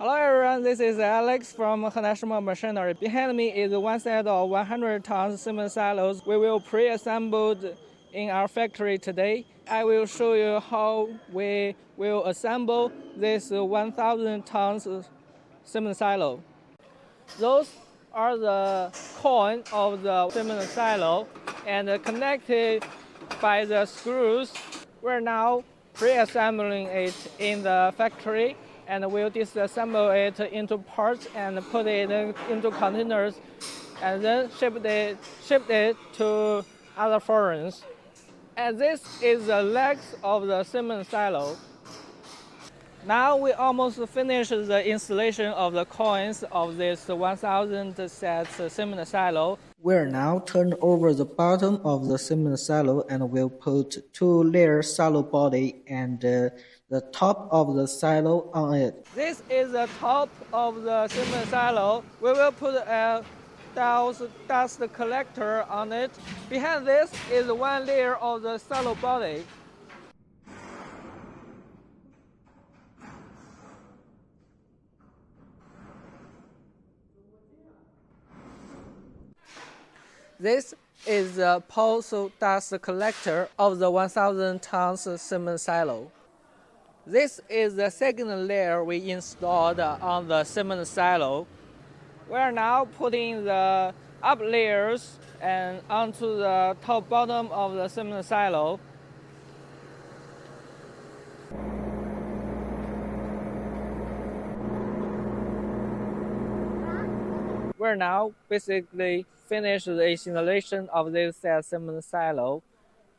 Hello everyone, this is Alex from National Machinery. Behind me is one set of 100 tons cement silos we will pre-assemble in our factory today. I will show you how we will assemble this 1,000 tons cement silo. Those are the coin of the cement silo and connected by the screws. We're now pre-assembling it in the factory and we'll disassemble it into parts and put it into containers and then ship it to other foreigners. And this is the legs of the cement silo. Now we almost finished the installation of the coins of this 1,000 sets cement silo. We'll now turn over the bottom of the cement silo and we'll put two-layer silo body and the top of the silo on it. This is the top of the cement silo. We will put a dust collector on it. Behind this is one layer of the silo body. This is the pulse dust collector of the 1,000 tons cement silo. This is the second layer we installed on the cement silo. We are now putting the up layers and onto the top bottom of the cement silo. We're now basically finished the installation of this cement silo.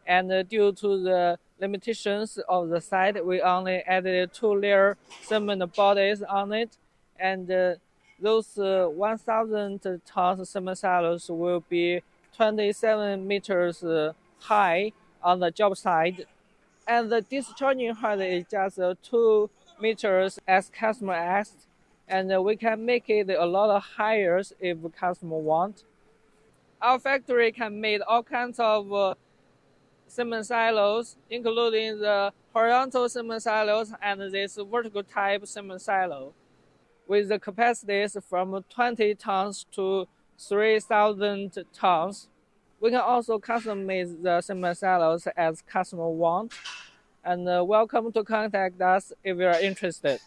And due to the limitations of the site, we only added two-layer cement bodies on it. And those 1,000 tons cement silos will be 27 meters high on the job site. And the discharging height is just 2 meters as customer asked. And we can make it a lot higher if customer want. Our factory can make all kinds of cement silos, including the horizontal cement silos and this vertical type cement silo, with the capacities from 20 tons to 3,000 tons. We can also customize the cement silos as customer want. And welcome to contact us if you are interested.